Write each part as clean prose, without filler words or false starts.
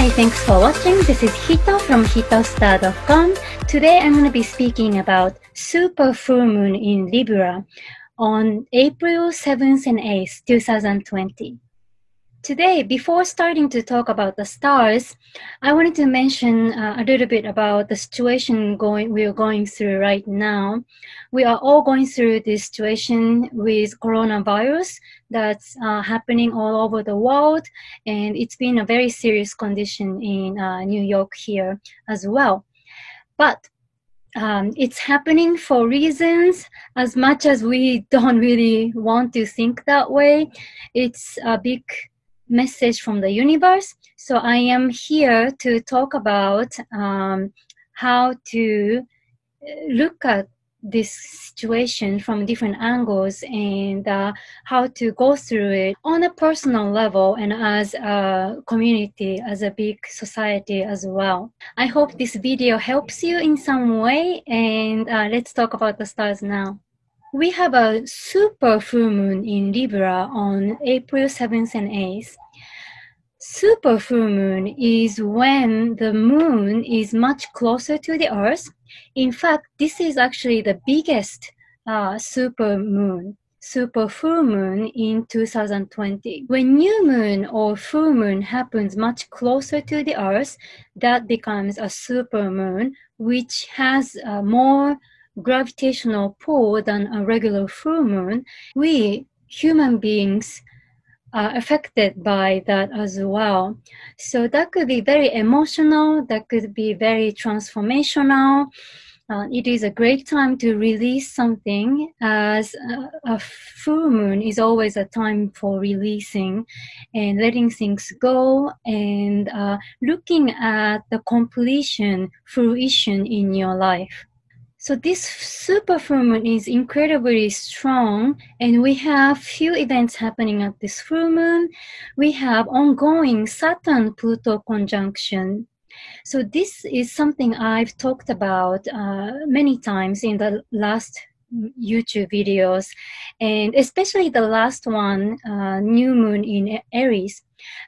Hi, thanks for watching. This is Hito from hitostar.com. Today I'm going to be speaking about super full moon in Libra on April 7th and 8th, 2020. Today, before starting to talk about the stars, I wanted to mention a little bit about the situation we are going through right now. We are all going through this situation with coronavirus that's happening all over the world, and it's been a very serious condition in New York here as well. But it's happening for reasons, as much as we don't really want to think that way. It's a big message from the universe. So I am here to talk about how to look at this situation from different angles and how to go through it on a personal level and as a community, as a big society as well. I hope this video helps you in some way, and let's talk about the stars now. We have a super full moon in Libra on April 7th and 8th. Super full moon is when the moon is much closer to the earth. In fact, this is actually the biggest super full moon in 2020. When new moon or full moon happens much closer to the earth, that becomes a super moon, which has more gravitational pull than a regular full moon. We human beings are affected by that as well. So that could be very emotional, that could be very transformational. It is a great time to release something, as a full moon is always a time for releasing and letting things go and looking at the completion, fruition in your life. So this super full moon is incredibly strong, and we have few events happening at this full moon. We have ongoing Saturn-Pluto conjunction. So this is something I've talked about many times in the last YouTube videos, and especially the last one, new moon in Aries.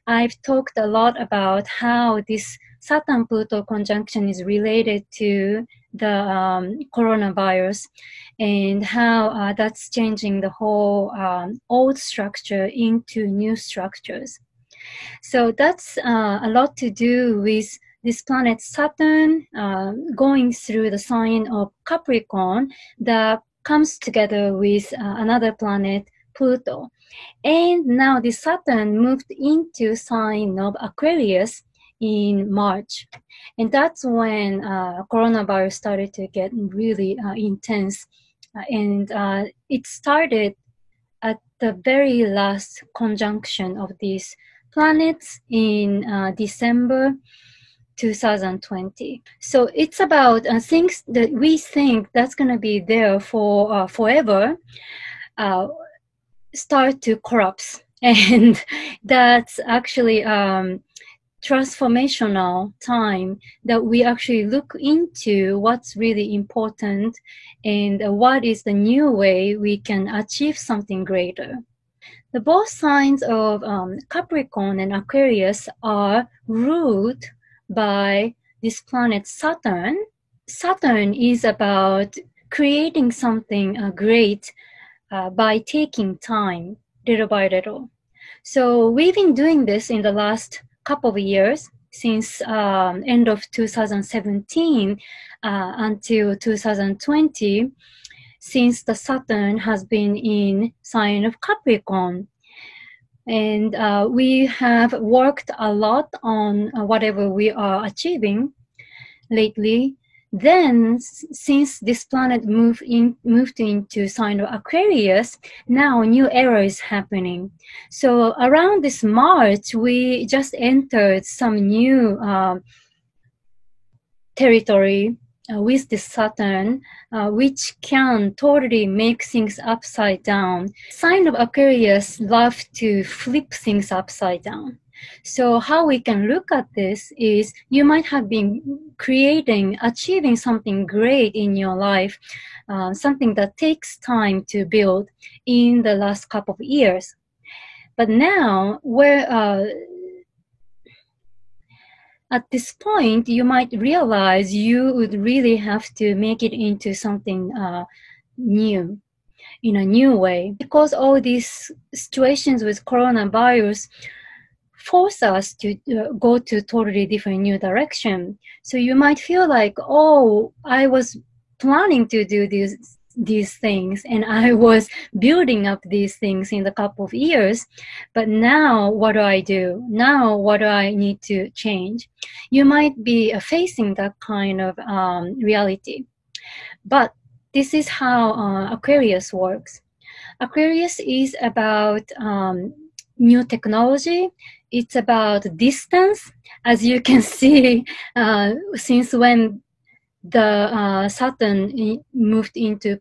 I've talked a lot about how this Saturn-Pluto conjunction is related to the coronavirus and how that's changing the whole old structure into new structures. So that's a lot to do with this planet Saturn going through the sign of Capricorn that comes together with another planet, Pluto. And now the Saturn moved into sign of Aquarius in March. And that's when coronavirus started to get really intense. And it started at the very last conjunction of these planets in December 2020. So it's about things that we think that's going to be there for forever start to collapse. And that's actually transformational time that we actually look into what's really important and what is the new way we can achieve something greater. The both signs of Capricorn and Aquarius are ruled by this planet Saturn. Saturn is about creating something great by taking time, little by little. So we've been doing this in the last couple of years, since end of 2017 until 2020, since the Saturn has been in sign of Capricorn. And we have worked a lot on whatever we are achieving lately. Then, since this planet moved into sign of Aquarius, now a new era is happening. So around this March, we just entered some new territory with this Saturn, which can totally make things upside down. Sign of Aquarius love to flip things upside down. So how we can look at this is you might have been achieving something great in your life, something that takes time to build in the last couple of years. But now, at this point, you might realize you would really have to make it into something new, in a new way. Because all these situations with coronavirus force us to go to totally different new direction. So you might feel like, oh, I was planning to do these things, and I was building up these things in a couple of years, but now what do I do? Now what do I need to change? You might be facing that kind of reality. But this is how Aquarius works. Aquarius is about new technology. It's about distance. As you can see, since when the Saturn moved into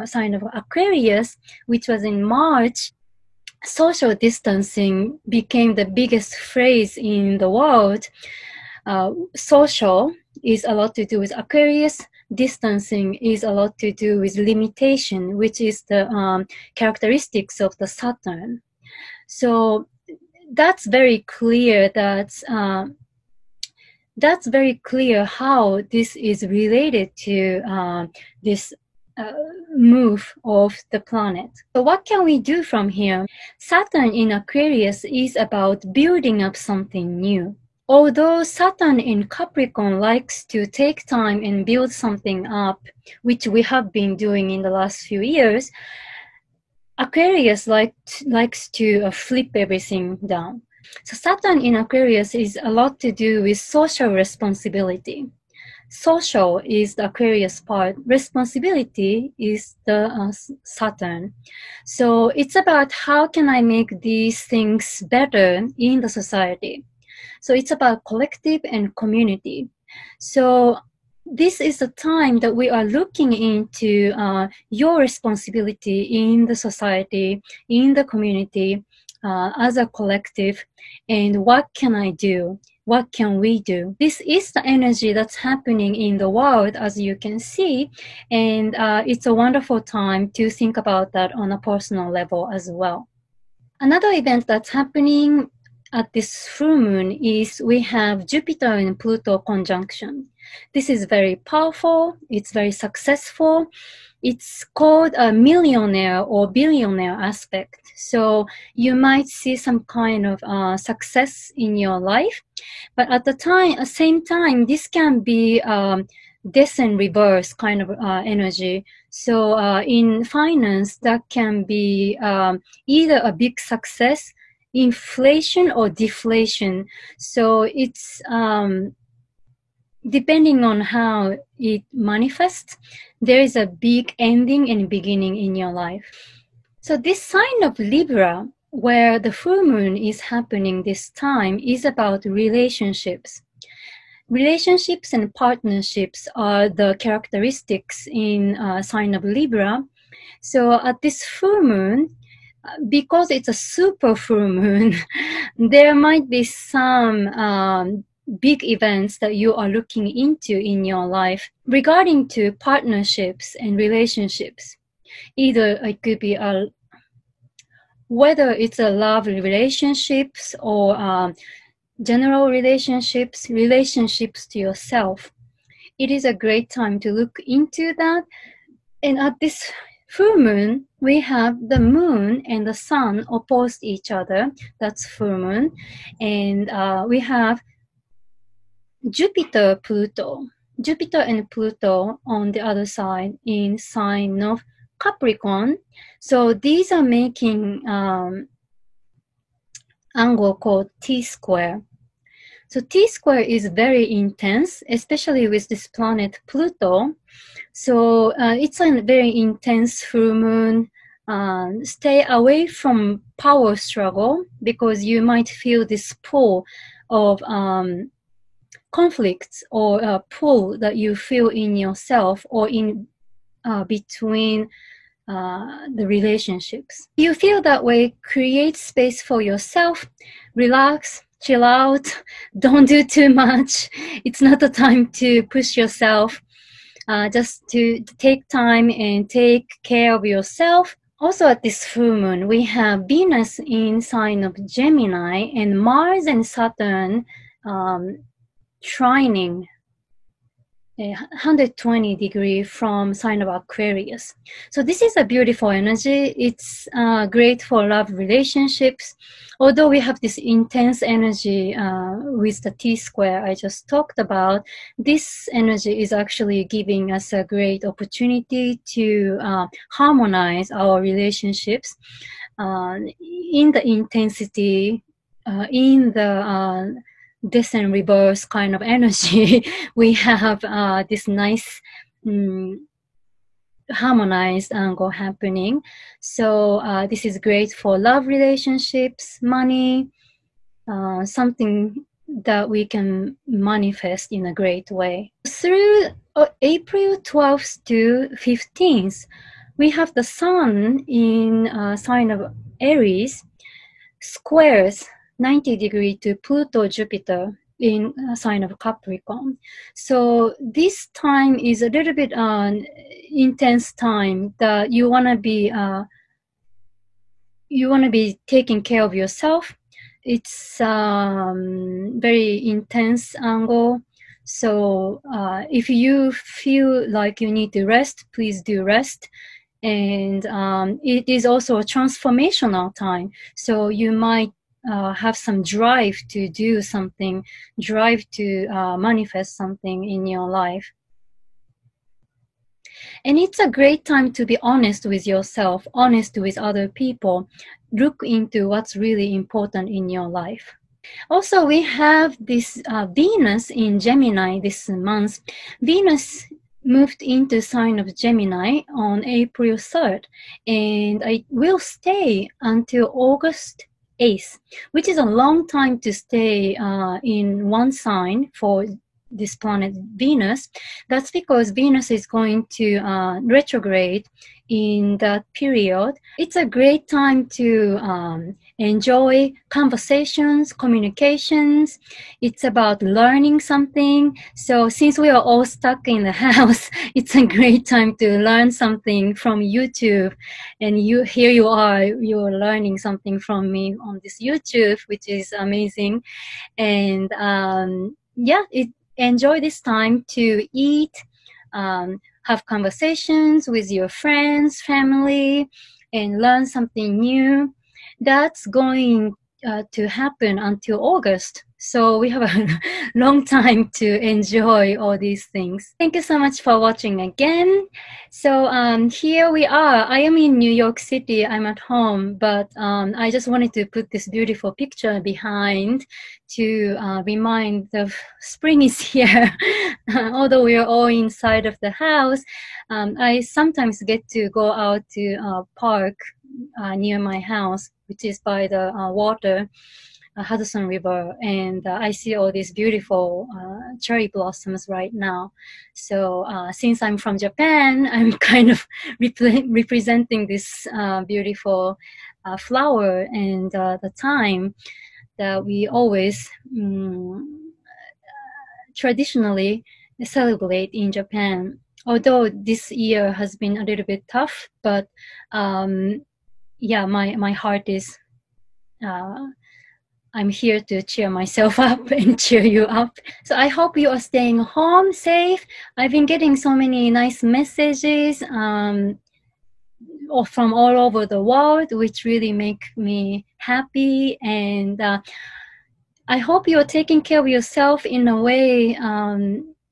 sign of Aquarius, which was in March, social distancing became the biggest phrase in the world. Social is a lot to do with Aquarius. Distancing is a lot to do with limitation, which is the characteristics of the Saturn. So that's very clear. That's very clear how this is related to this move of the planet. So what can we do from here? Saturn in Aquarius is about building up something new. Although Saturn in Capricorn likes to take time and build something up, which we have been doing in the last few years, Aquarius likes to flip everything down. So Saturn in Aquarius is a lot to do with social responsibility. Social is the Aquarius part. Responsibility is the Saturn. So it's about how can I make these things better in the society. So it's about collective and community. So this is the time that we are looking into your responsibility in the society, in the community, as a collective, and what can I do? What can we do? This is the energy that's happening in the world, as you can see, and it's a wonderful time to think about that on a personal level as well. Another event that's happening at this full moon is we have Jupiter and Pluto conjunction. This is very powerful. It's very successful. It's called a millionaire or billionaire aspect. So you might see some kind of success in your life, but at the same time, this can be death and reverse kind of energy. So in finance, that can be either a big success, inflation, or deflation. So it's depending on how it manifests, there is a big ending and beginning in your life. So this sign of Libra, where the full moon is happening this time, is about relationships. Relationships and partnerships are the characteristics in sign of Libra. So at this full moon, because it's a super full moon, there might be some big events that you are looking into in your life regarding to partnerships and relationships. Either it could be whether it's a love relationships or general relationships to yourself. It is a great time to look into that. And at this full moon, we have the moon and the sun opposed each other. That's full moon. And we have Jupiter and Pluto on the other side in sign of Capricorn. So these are making angle called T-square. So T-square is very intense, especially with this planet Pluto. So it's a very intense full moon. Stay away from power struggle because you might feel this pull of conflicts or pull that you feel in yourself or in between the relationships. You feel that way, create space for yourself, relax, chill out, don't do too much. It's not the time to push yourself, just to take time and take care of yourself. Also at this full moon, we have Venus in sign of Gemini and Mars and Saturn trining 120 degree from sign of Aquarius. So this is a beautiful energy. It's great for love relationships. Although we have this intense energy with the T-square I just talked about, this energy is actually giving us a great opportunity to harmonize our relationships in the intensity, in the death and rebirth kind of energy. We have this nice harmonized angle happening. So this is great for love relationships, money, something that we can manifest in a great way. Through April 12th to 15th, we have the sun in sign of Aries squares 90 degree to Pluto Jupiter in a sign of Capricorn. So this time is a little bit intense time that you want to be taking care of yourself. It's very intense angle. So if you feel like you need to rest, please do rest. And it is also a transformational time. So you might have some drive to do something, drive to manifest something in your life. And it's a great time to be honest with yourself, honest with other people. Look into what's really important in your life. Also, we have this Venus in Gemini this month. Venus moved into sign of Gemini on April 3rd, and I will stay until August 8th, which is a long time to stay in one sign for this planet Venus. That's because Venus is going to retrograde in that period. It's a great time to enjoy conversations, communications. It's about learning something. So since we are all stuck in the house, it's a great time to learn something from YouTube. And here you are, you're learning something from me on this YouTube, which is amazing. And enjoy this time to eat, have conversations with your friends, family, and learn something new. That's going to happen until August. So we have a long time to enjoy all these things. Thank you so much for watching again. So here we are. I am in New York City. I'm at home, but I just wanted to put this beautiful picture behind to remind the spring is here. Although we are all inside of the house, I sometimes get to go out to a park near my house, which is by the water, Hudson River, and I see all these beautiful cherry blossoms right now. So since I'm from Japan, I'm kind of representing this beautiful flower and the time that we always traditionally celebrate in Japan. Although this year has been a little bit tough, but my heart is I'm here to cheer myself up and cheer you up. So I hope you are staying home safe. I've been getting so many nice messages from all over the world, which really make me happy. And I hope you are taking care of yourself in a way,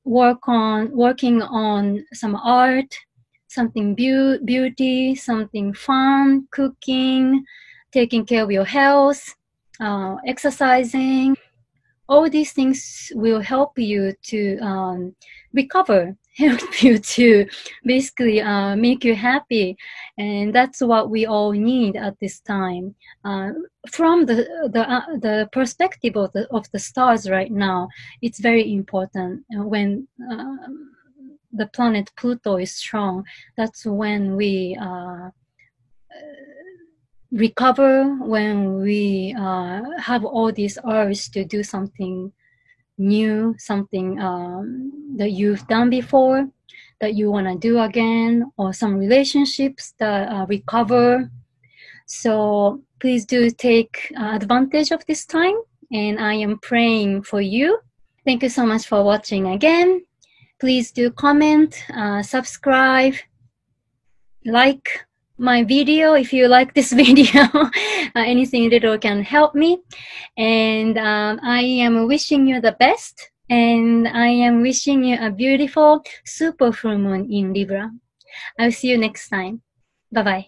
working on some art, something beauty, something fun, cooking, taking care of your health, exercising. All these things will help you to recover, help you to basically make you happy, and that's what we all need at this time. From the perspective of the stars right now, it's very important when the planet Pluto is strong. That's when we recover, when we have all these urges to do something new, something that you've done before, that you want to do again, or some relationships that recover. So please do take advantage of this time, and I am praying for you Thank you so much for watching again. Please do comment, subscribe, like my video if you like this video. Anything little can help me. And I am wishing you the best. And I am wishing you a beautiful super full moon in Libra. I'll see you next time. Bye-bye.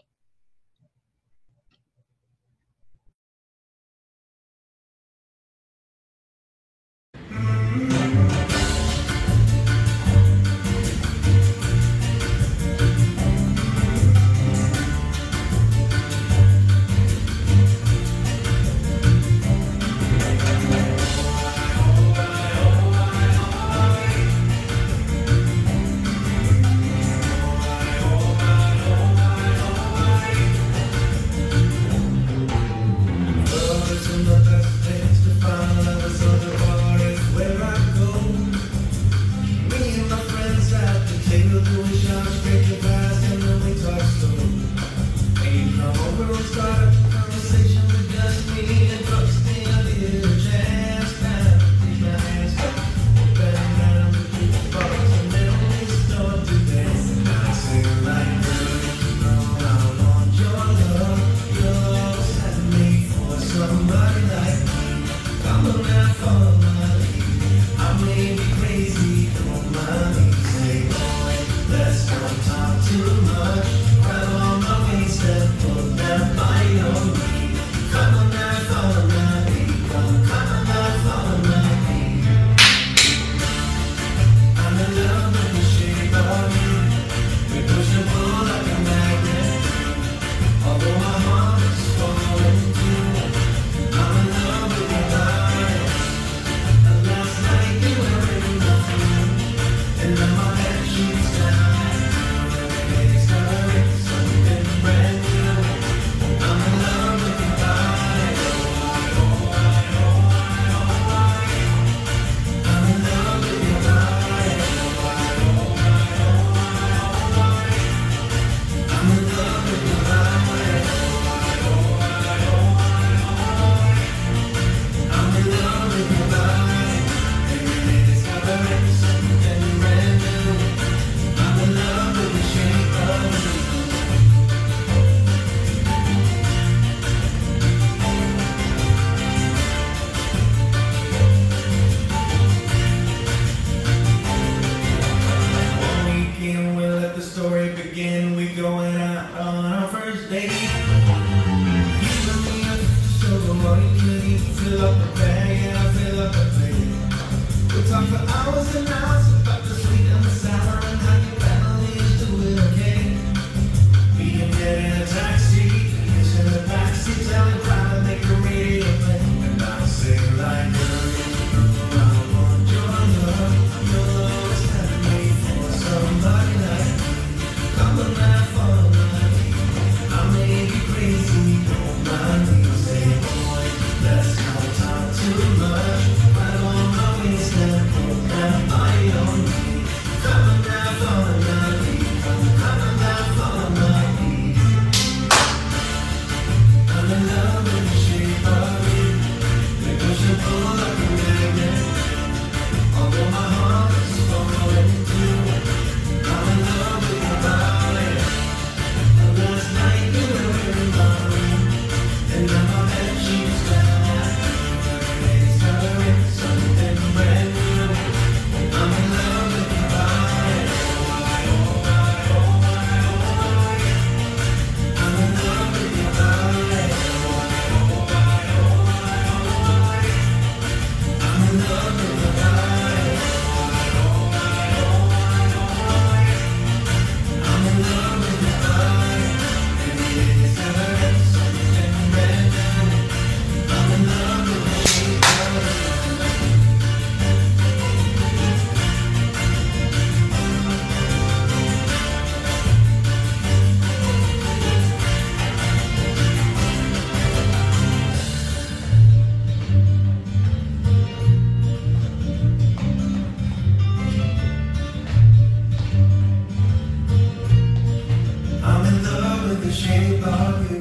shape of you.